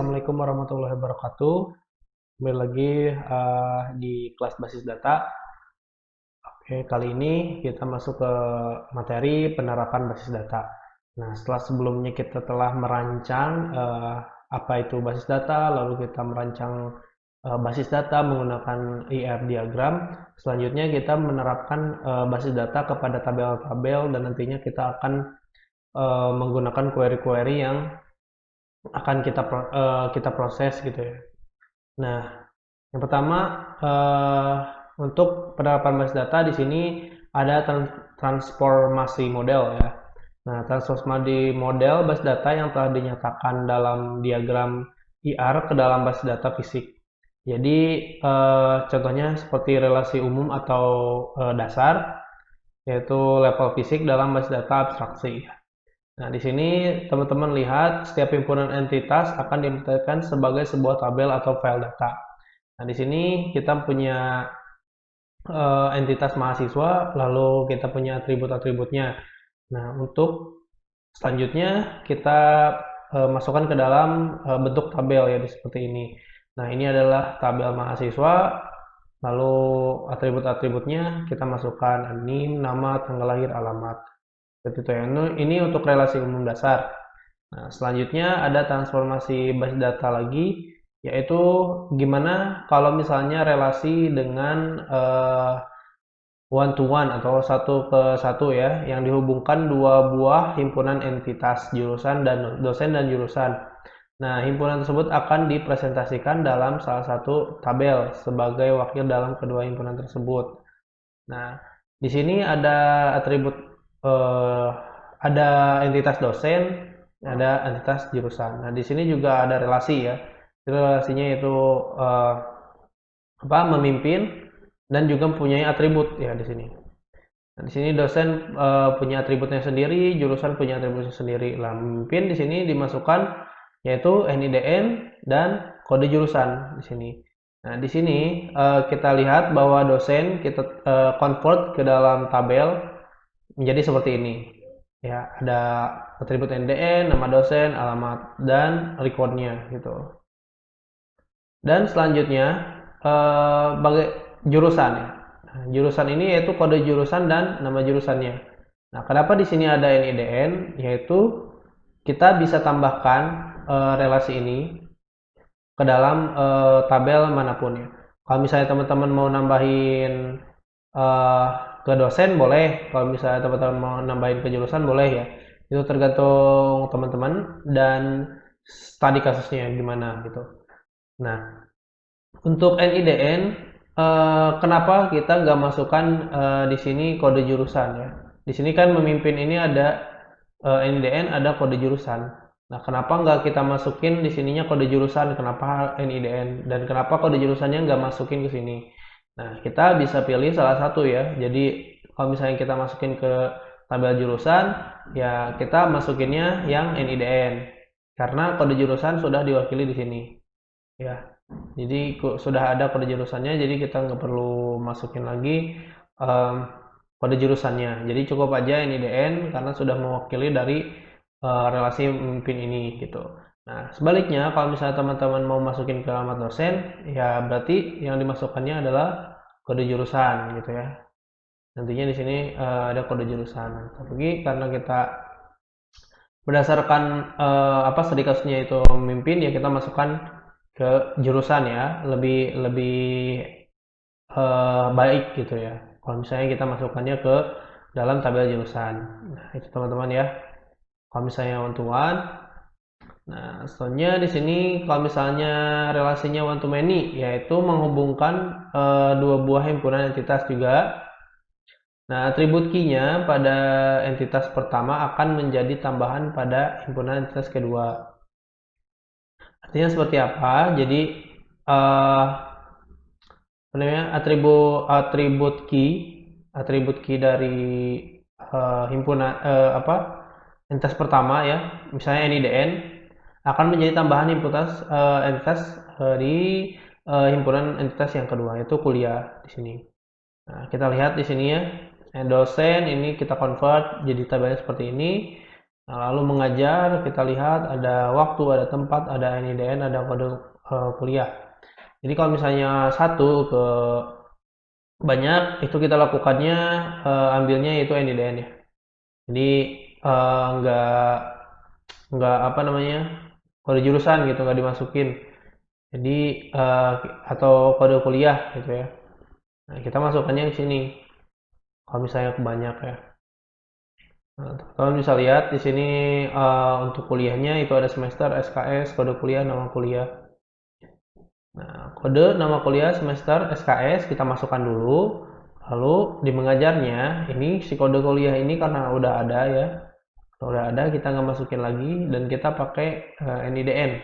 Assalamualaikum warahmatullahi wabarakatuh. Kembali lagi di kelas basis data. Oke, kali ini kita masuk ke materi penerapan basis data. Nah, setelah sebelumnya kita telah merancang apa itu basis data, lalu kita merancang basis data menggunakan IR diagram. Selanjutnya kita menerapkan basis data kepada tabel-tabel dan nantinya kita akan menggunakan query-query yang akan kita proses gitu ya. Nah, yang pertama untuk penerapan basis data di sini ada transformasi model ya. Nah, transformasi model basis data yang telah dinyatakan dalam diagram IR ke dalam basis data fisik. Jadi contohnya seperti relasi umum atau dasar, yaitu level fisik dalam basis data abstraksi. Nah, di sini teman-teman lihat setiap himpunan entitas akan diimplementasikan sebagai sebuah tabel atau file data. Nah, di sini kita punya entitas mahasiswa, lalu kita punya atribut-atributnya. Nah, untuk selanjutnya kita masukkan ke dalam bentuk tabel ya seperti ini. Nah, ini adalah tabel mahasiswa, lalu atribut-atributnya kita masukkan NIM, nama, tanggal lahir, alamat. Seperti itu ya. Ini untuk relasi umum dasar. Nah, selanjutnya ada transformasi basis data lagi, yaitu gimana kalau misalnya relasi dengan one to one atau satu ke satu ya, yang dihubungkan dua buah himpunan entitas jurusan dan dosen dan jurusan. Nah, himpunan tersebut akan dipresentasikan dalam salah satu tabel sebagai wakil dalam kedua himpunan tersebut. Nah, di sini ada atribut eh, ada entitas dosen, ada entitas jurusan. Nah, di sini juga ada relasi ya. Relasinya itu eh, memimpin dan juga mempunyai atribut ya di sini. Nah, di sini dosen punya atributnya sendiri, jurusan punya atributnya sendiri. Lah, memimpin di sini dimasukkan yaitu NIDN dan kode jurusan di sini. Nah, di sini kita lihat bahwa dosen kita convert ke dalam tabel menjadi seperti ini. Ya, ada atribut NDN, nama dosen, alamat, dan recordnya gitu. Dan selanjutnya bagai jurusan ya. Nah, jurusan ini yaitu kode jurusan dan nama jurusannya. Nah, kenapa di sini ada NIDN? Yaitu kita bisa tambahkan relasi ini ke dalam tabel manapun ya. Kalau misalnya teman-teman mau nambahin uh, ke dosen boleh, kalau misalnya teman-teman mau nambahin ke jurusan boleh ya. Itu tergantung teman-teman dan studi kasusnya gimana gitu. Nah, untuk NIDN, kenapa kita nggak masukkan di sini kode jurusan ya? Di sini kan memimpin ini ada NIDN, ada kode jurusan. Nah, kenapa nggak kita masukin di sininya kode jurusan? Kenapa NIDN? Dan kenapa kode jurusannya nggak masukin ke sini? Nah, kita bisa pilih salah satu ya. Jadi, kalau misalnya kita masukin ke tabel jurusan, ya kita masukinnya yang NIDN. Karena kode jurusan sudah diwakili di sini. Ya, jadi sudah ada kode jurusannya, jadi kita nggak perlu masukin lagi em, kode jurusannya. Jadi cukup aja NIDN karena sudah mewakili dari relasi pemimpin ini gitu. Nah, sebaliknya kalau misalnya teman-teman mau masukin ke alamat dosen, ya berarti yang dimasukkannya adalah kode jurusan gitu ya. Nantinya di sini ada kode jurusan. Tapi karena kita berdasarkan studi kasusnya itu memimpin, ya kita masukkan ke jurusan ya, lebih lebih baik gitu ya. Kalau misalnya kita masukkannya ke dalam tabel jurusan. Nah, itu teman-teman ya. Kalau misalnya one to one, nah selanjutnya di sini kalau misalnya relasinya one to many, yaitu menghubungkan dua buah himpunan entitas juga. Nah, atribut key-nya pada entitas pertama akan menjadi tambahan pada himpunan entitas kedua. Artinya seperti apa? Jadi uh, atribut key dari himpunan entitas pertama ya, misalnya NIDN akan menjadi tambahan entitas di himpunan entitas yang kedua, yaitu kuliah di sini. Nah, kita lihat di sini ya, dosen ini kita convert jadi tabelnya seperti ini. Nah, lalu mengajar, kita lihat ada waktu, ada tempat, ada NIDN, ada kode kuliah. Jadi kalau misalnya satu ke banyak, itu kita lakukannya ambilnya itu NIDN ya. Jadi nggak apa namanya, kode jurusan gitu nggak dimasukin. Jadi atau kode kuliah gitu ya. Nah, kita masukkannya ke sini. Kalau misalnya kebanyak ya. Nah, teman-teman bisa lihat di sini untuk kuliahnya itu ada semester, SKS, kode kuliah, nama kuliah. Nah, kode nama kuliah, semester, SKS kita masukkan dulu. Lalu di mengajarnya, ini si kode kuliah ini karena udah ada ya. Kalau udah ada kita nggak masukin lagi dan kita pakai NIDN.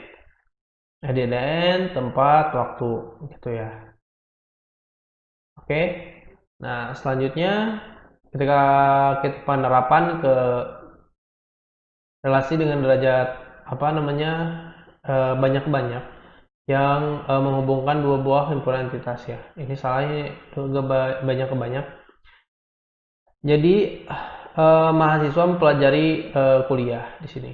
NIDN, tempat, waktu gitu ya. Oke. Nah, selanjutnya ketika kita penerapan ke relasi dengan derajat apa namanya banyak-banyak yang menghubungkan dua buah himpunan entitas ya. Ini salahnya banyak ke banyak. Jadi mahasiswa mempelajari kuliah di sini.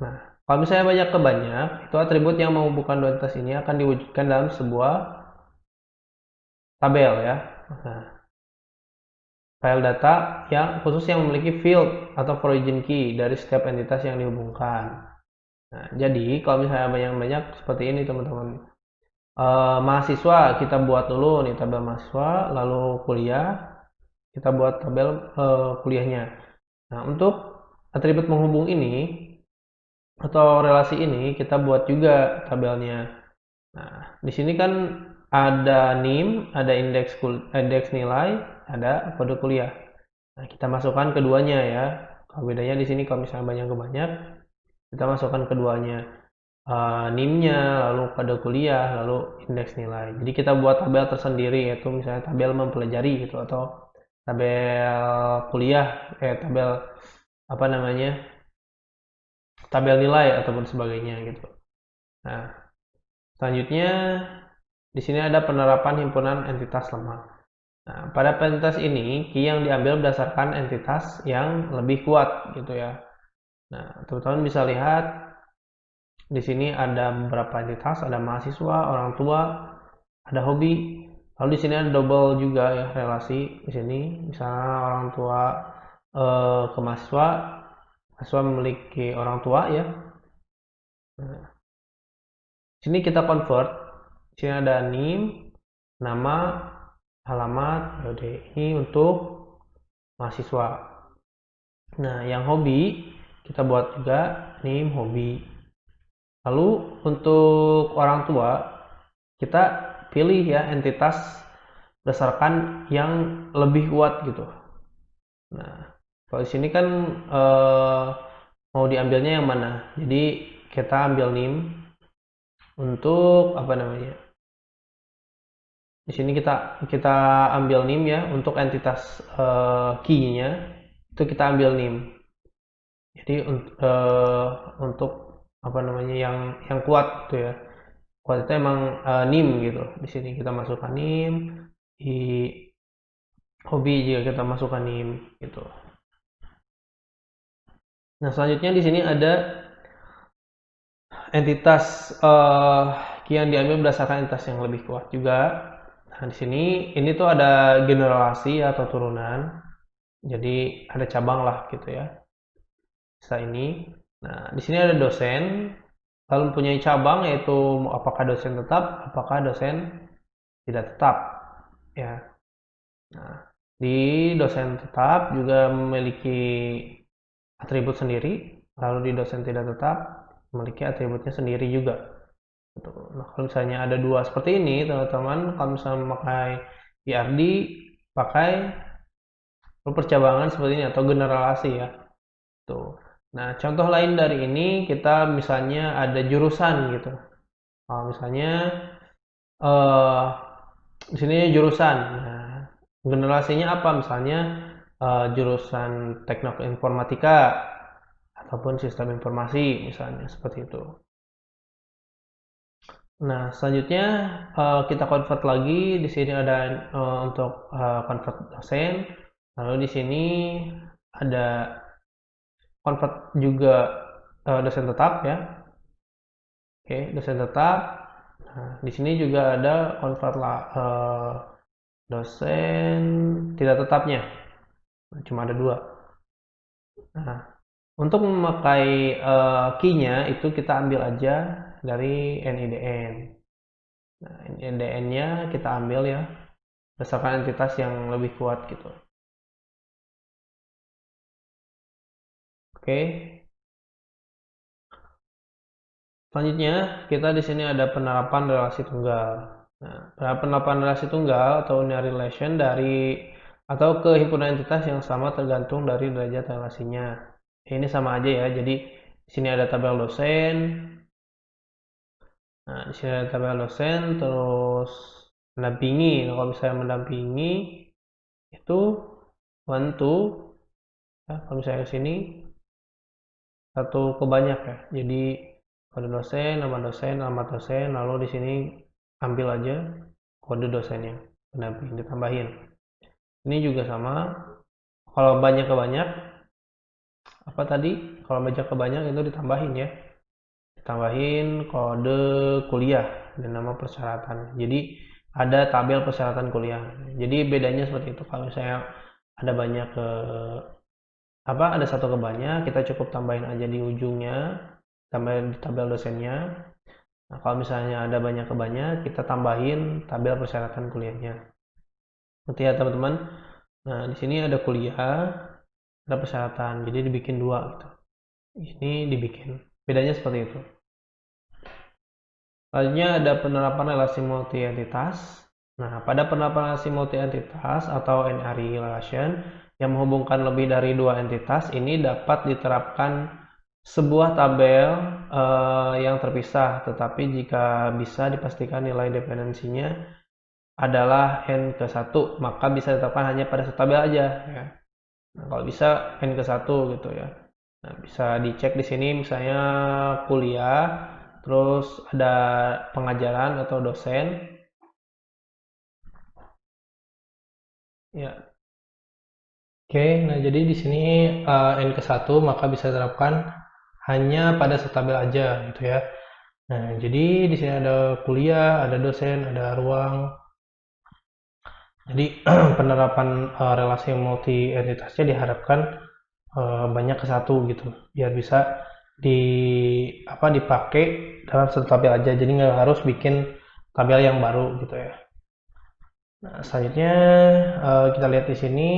Nah, kalau misalnya banyak ke banyak, itu atribut yang menghubungkan dua entitas ini akan diwujudkan dalam sebuah tabel ya. Nah, file data yang khusus yang memiliki field atau origin key dari setiap entitas yang dihubungkan. Nah, jadi kalau misalnya banyak-banyak seperti ini teman-teman. Mahasiswa kita buat dulu nih tabel mahasiswa, lalu kuliah kita buat tabel kuliahnya. Nah, untuk atribut menghubung ini atau relasi ini kita buat juga tabelnya. Nah, di sini kan ada NIM, ada indeks nilai, ada kode kuliah. Nah, kita masukkan keduanya ya. Kalau bedanya di sini kalau misalnya banyak ke banyak, kita masukkan keduanya. NIM-nya, lalu kode kuliah, lalu indeks nilai. Jadi kita buat tabel tersendiri yaitu misalnya tabel mempelajari gitu atau tabel kuliah, tabel apa namanya, tabel nilai ataupun sebagainya gitu. Nah, selanjutnya di sini ada penerapan himpunan entitas lemah. Nah, pada entitas ini key yang diambil berdasarkan entitas yang lebih kuat gitu ya. Nah, teman-teman bisa lihat di sini ada beberapa entitas, ada mahasiswa, orang tua, ada hobi. Lalu di sini ada double juga ya relasi di sini. Misalnya orang tua ke mahasiswa, mahasiswa memiliki orang tua ya. Nah, sini kita convert. Di sini ada NIM, nama, alamat, periode. Ini untuk mahasiswa. Nah, yang hobi kita buat juga NIM hobi. Lalu untuk orang tua kita pilih ya entitas berdasarkan yang lebih kuat gitu. Nah, kalau di sini kan mau diambilnya yang mana? Jadi kita ambil NIM untuk apa namanya? Di sini kita ambil NIM ya untuk entitas key-nya itu kita ambil NIM. Jadi untuk apa namanya yang kuat gitu ya. Kuat itu emang NIM gitu. Di sini kita masukkan NIM, di hobi juga kita masukkan NIM gitu. Nah, selanjutnya di sini ada entitas yang diambil berdasarkan entitas yang lebih kuat juga. Nah, di sini ini tuh ada generasi atau turunan. Jadi ada cabang lah gitu ya. Setelah ini. Nah, di sini ada dosen lalu mempunyai cabang yaitu apakah dosen tetap, apakah dosen tidak tetap ya. Nah, di dosen tetap juga memiliki atribut sendiri, lalu di dosen tidak tetap memiliki atributnya sendiri juga. Nah, kalau misalnya ada dua seperti ini, teman-teman, kalau misalnya memakai PRD, pakai percabangan seperti ini atau generasi ya. Tuh. Nah, contoh lain dari ini kita misalnya ada jurusan gitu. Nah, misalnya eh, di sini jurusan. Nah, generasinya apa? Misalnya jurusan teknik informatika ataupun sistem informasi misalnya seperti itu. Nah, selanjutnya kita convert lagi. Di sini ada untuk convert dosen. Lalu di sini ada convert juga dosen tetap ya. Oke, dosen tetap. Nah, di sini juga ada convert dosen tidak tetapnya. Cuma ada 2. Nah, untuk memakai key-nya itu kita ambil aja dari NIDN. Nah, NIDN-nya kita ambil ya, berdasarkan entitas yang lebih kuat gitu. Oke. Selanjutnya, kita di sini ada penerapan relasi tunggal. Nah, penerapan relasi tunggal atau linear relation atau ke himpunan entitas yang sama tergantung dari derajat relasinya. Ini sama aja ya. Jadi di sini ada tabel dosen. Nah, di sini ada tabel dosen, terus mendampingi. Nah, kalau misalnya mendampingi itu one to, ya, kalau misalnya ke sini satu ke banyak ya. Jadi kode dosen, nama dosen, alamat dosen, lalu di sini ambil aja kode dosennya, pendamping ditambahin. Ini juga sama. Kalau banyak ke banyak, apa tadi? Kalau banyak ke banyak itu ditambahin ya. Ditambahin kode kuliah dan nama persyaratan. Jadi ada tabel persyaratan kuliah. Jadi bedanya seperti itu. Kalau misalnya ada banyak ke ada satu ke banyak, kita cukup tambahin aja di ujungnya, tambahin di tabel dosennya. Nah, kalau misalnya ada banyak ke banyak, kita tambahin tabel persyaratan kuliahnya. Nanti ya teman-teman. Nah, di sini ada kuliah, ada persyaratan. Jadi dibikin 2 gitu. Ini dibikin. Bedanya seperti itu. Selanjutnya ada penerapan relasi multi entitas. Nah, pada penerapan relasi multi entitas atau NRI relation yang menghubungkan lebih dari 2 entitas, ini dapat diterapkan sebuah tabel yang terpisah, tetapi jika bisa dipastikan nilai dependensinya adalah n ke 1, maka bisa diterapkan hanya pada satu tabel aja ya. Nah, kalau bisa n ke 1 gitu ya. Nah, bisa dicek di sini misalnya kuliah, terus ada pengajaran atau dosen. Ya. Oke, nah jadi di sini n ke 1 maka bisa diterapkan hanya pada satu tabel aja gitu ya. Nah, jadi di sini ada kuliah, ada dosen, ada ruang. Jadi penerapan relasi multi entitasnya diharapkan banyak ke 1 gitu, biar bisa dipakai dalam satu tabel aja. Jadi nggak harus bikin tabel yang baru gitu ya. Nah, selanjutnya kita lihat di sini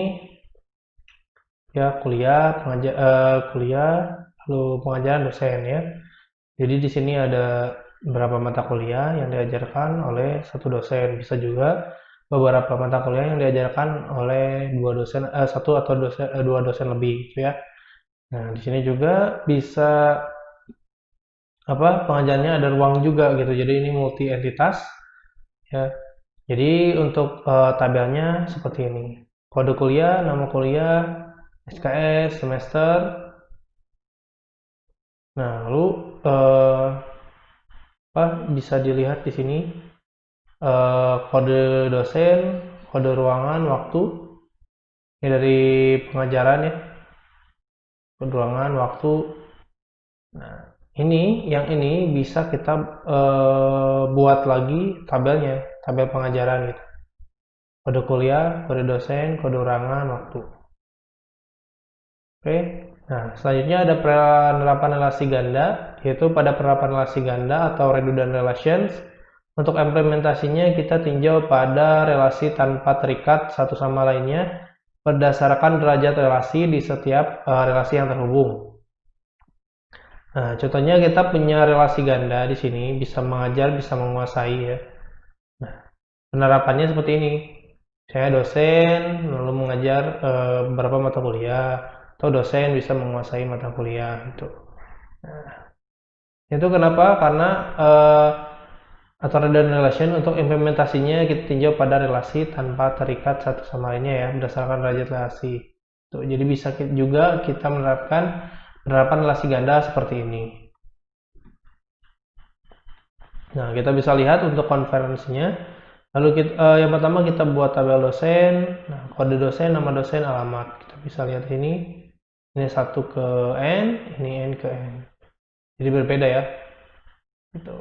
ya kuliah, lalu pengajaran dosen ya. Jadi di sini ada beberapa mata kuliah yang diajarkan oleh satu dosen, bisa juga beberapa mata kuliah yang diajarkan oleh satu atau dua dosen lebih gitu ya. Nah, di sini juga bisa pengajarnya ada ruang juga gitu. Jadi ini multi entitas ya. Jadi untuk tabelnya seperti ini. Kode kuliah, nama kuliah, SKS, semester. Nah, lalu bisa dilihat di sini kode dosen, kode ruangan, waktu. Ini dari pengajaran ya. Kode ruangan, waktu. Nah, yang ini bisa kita buat lagi tabelnya, tabel pengajaran gitu. Kode kuliah, kode dosen, kode ruangan, waktu. Oke. Nah, selanjutnya ada penerapan relasi ganda, yaitu pada penerapan relasi ganda atau redundant relations. Untuk implementasinya kita tinjau pada relasi tanpa terikat satu sama lainnya berdasarkan derajat relasi di setiap relasi yang terhubung. Nah, contohnya kita punya relasi ganda di sini, bisa mengajar, bisa menguasai ya. Nah, penerapannya seperti ini. Saya dosen, lalu mengajar beberapa mata kuliah, atau dosen bisa menguasai mata kuliah gitu. Nah, itu kenapa? Karena atau redundant relation untuk implementasinya kita tinjau pada relasi tanpa terikat satu sama lainnya ya, berdasarkan derajat relasi. Tuh, jadi bisa juga kita menerapkan penerapan relasi ganda seperti ini. Nah, kita bisa lihat untuk konferensinya. Lalu yang pertama kita buat tabel dosen, nah, kode dosen, nama dosen, alamat. Kita bisa lihat ini. Ini 1 ke N, ini N ke N. Jadi berbeda ya. Gitu.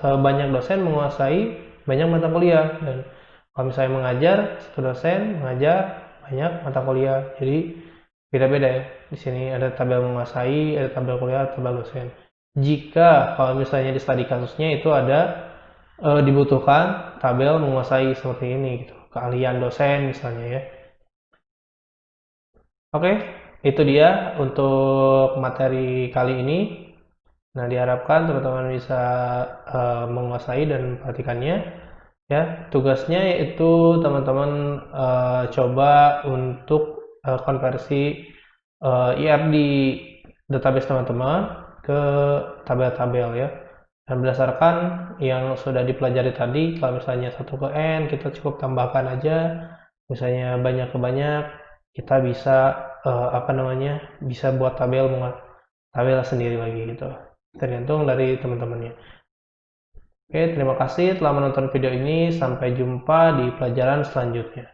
Banyak dosen menguasai banyak mata kuliah, dan kalau misalnya mengajar, satu dosen mengajar banyak mata kuliah. Jadi beda-beda ya. Di sini ada tabel menguasai, ada tabel kuliah, tabel dosen. Jika kalau misalnya di studi kasusnya itu ada dibutuhkan tabel menguasai seperti ini gitu. Keahlian dosen misalnya ya. Oke, itu dia untuk materi kali ini. Nah, diharapkan teman-teman bisa menguasai dan memperhatikannya. Ya, tugasnya yaitu teman-teman coba untuk konversi IR di database teman-teman ke tabel-tabel ya. Dan berdasarkan yang sudah dipelajari tadi, kalau misalnya 1 ke N, kita cukup tambahkan aja. Misalnya banyak ke banyak, kita bisa bisa buat tabel sendiri lagi gitu. Tergantung dari teman-temannya. Oke, terima kasih telah menonton video ini. Sampai jumpa di pelajaran selanjutnya.